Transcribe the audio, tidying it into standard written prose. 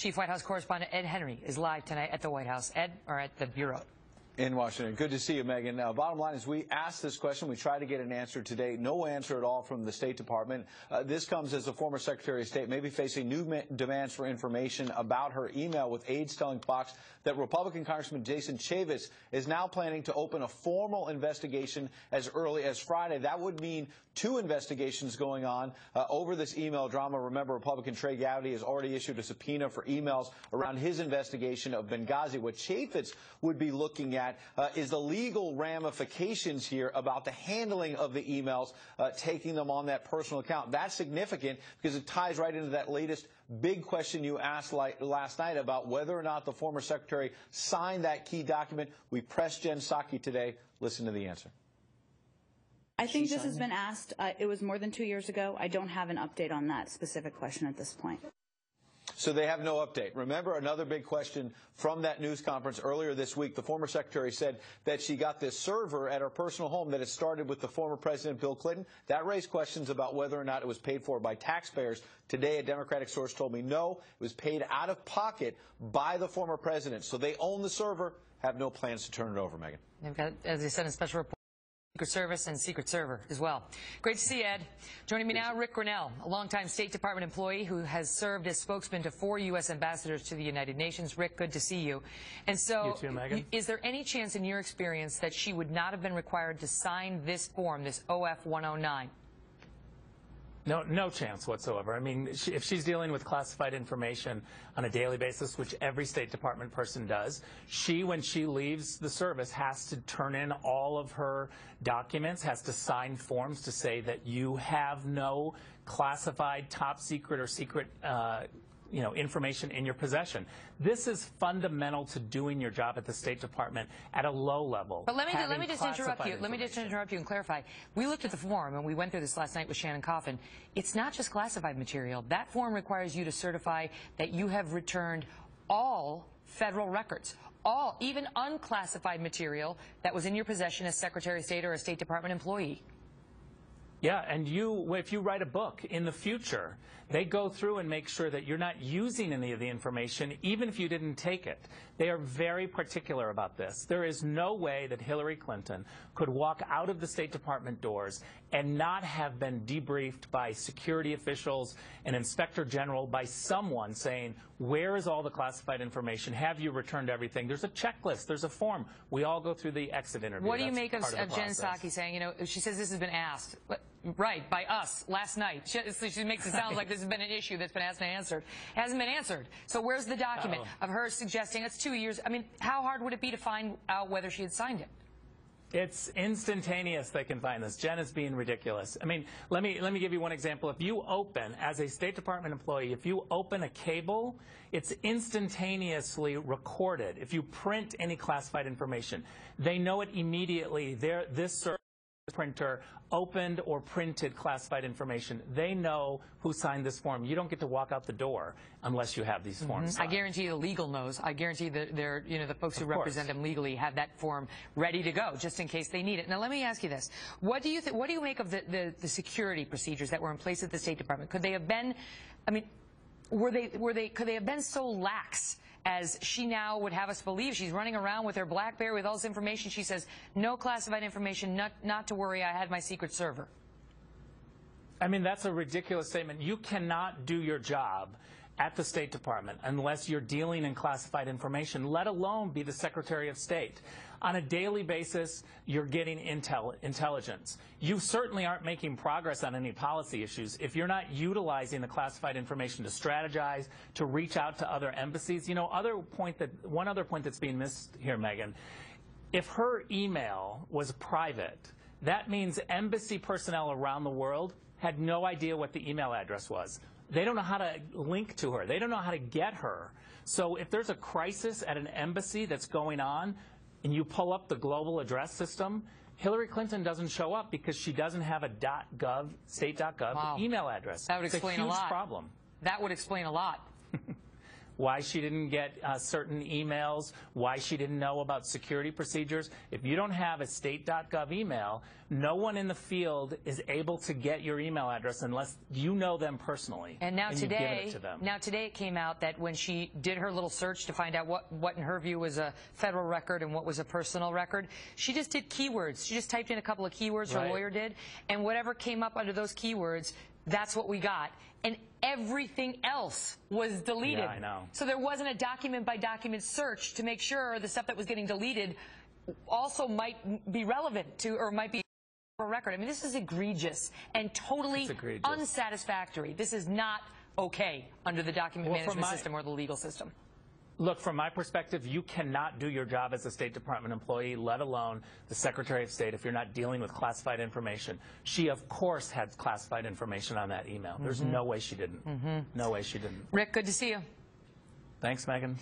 Chief White House correspondent Ed Henry is live tonight at the White House. Ed, or at the Bureau. In Washington. Good to see you, Megan. Bottom line is we asked this question. We tried to get an answer today. No answer at all from the State Department. This comes as the former Secretary of State may be facing new demands for information about her email, with aides telling Fox that Republican Congressman Jason Chaffetz is now planning to open a formal investigation as early as Friday. That would mean 2 investigations going on over this email drama. Remember, Republican Trey Gowdy has already issued a subpoena for emails around his investigation of Benghazi. What Chaffetz would be looking at is the legal ramifications here about the handling of the emails, taking them on that personal account. That's significant because it ties right into that latest big question you asked last night about whether or not the former secretary signed that key document. We pressed Jen Psaki today. Listen to the answer. I think this has been asked. It was more than 2 years ago. I don't have an update on that specific question at this point. So they have no update. Remember, another big question from that news conference earlier this week, the former secretary said that she got this server at her personal home that had started with the former President Bill Clinton. That raised questions about whether or not it was paid for by taxpayers. Today, a Democratic source told me no, it was paid out of pocket by the former president. So they own the server, have no plans to turn it over, Megan. They've got, as they said in special report, Secret Service and Secret Server as well. Great to see you, Ed. Joining me now, Rick Grinnell, a longtime State Department employee who has served as spokesman to 4 U.S. ambassadors to the United Nations. Rick, good to see you. And so, you too, Megan. Is there any chance in your experience that she would not have been required to sign this form, this OF 109? No chance whatsoever. I mean, if she's dealing with classified information on a daily basis, which every State Department person does, when she leaves the service, has to turn in all of her documents, has to sign forms to say that you have no classified, top secret, or secret information in your possession. This is fundamental to doing your job at the State Department at a low level. But let me just interrupt you. Let me just interrupt you and clarify. We looked at the form, and we went through this last night with Shannon Coffin. It's not just classified material. That form requires you to certify that you have returned all federal records, all, even unclassified material that was in your possession as Secretary of State or a State Department employee. Yeah, and if you write a book in the future, they go through and make sure that you're not using any of the information, even if you didn't take it. They are very particular about this. There is no way that Hillary Clinton could walk out of the State Department doors and not have been debriefed by security officials, an inspector general, by someone saying, where is all the classified information? Have you returned everything? There's a checklist. There's a form. We all go through the exit interview. What do you make of Jen Psaki saying, she says this has been asked, right, by us last night. She makes it sound like this has been an issue that's been asked and answered. It hasn't been answered. So where's the document of her suggesting it's 2 years? I mean, how hard would it be to find out whether she had signed it? It's instantaneous they can find this. Jen is being ridiculous. I mean, let me give you one example. If you open, as a State Department employee, if you open a cable, it's instantaneously recorded. If you print any classified information, they know it immediately. This printer opened or printed classified information. They know who signed this form. You don't get to walk out the door unless you have these forms signed. I guarantee the legal knows. I guarantee that the folks who represent them legally have that form ready to go just in case they need it. Now let me ask you this: what do you make of the security procedures that were in place at the State Department? Could they have been? I mean, could they have been so lax as she now would have us believe? She's running around with her BlackBerry with all this information. She says, no classified information, not to worry, I had my secret server. I mean, that's a ridiculous statement. You cannot do your job at the State Department unless you're dealing in classified information, let alone be the Secretary of State. On a daily basis, you're getting intelligence. You certainly aren't making progress on any policy issues if you're not utilizing the classified information to strategize, to reach out to other embassies. You know, one other point that's being missed here, Megan, if her email was private, that means embassy personnel around the world had no idea what the email address was. They don't know how to link to her. They don't know how to get her. So if there's a crisis at an embassy that's going on and you pull up the global address system, Hillary Clinton doesn't show up because she doesn't have a .gov, state.gov email address. That would explain a huge lot. Problem. That would explain a lot. why she didn't get certain emails, why she didn't know about security procedures. If you don't have a state.gov email, no one in the field is able to get your email address unless you know them personally. And now you've given it to them. today it came out that when she did her little search to find out what in her view was a federal record and what was a personal record, she just did keywords. She just typed in a couple of keywords, her lawyer did, and whatever came up under those keywords, that's what we got. And everything else was deleted. Yeah, I know. So there wasn't a document-by-document search to make sure the stuff that was getting deleted also might be relevant to, or might be a record. I mean, this is egregious and totally unsatisfactory. This is not okay under the document management system or the legal system. Look, from my perspective, you cannot do your job as a State Department employee, let alone the Secretary of State, if you're not dealing with classified information. She, of course, had classified information on that email. There's no way she didn't. No way she didn't. Rick, good to see you. Thanks, Megan.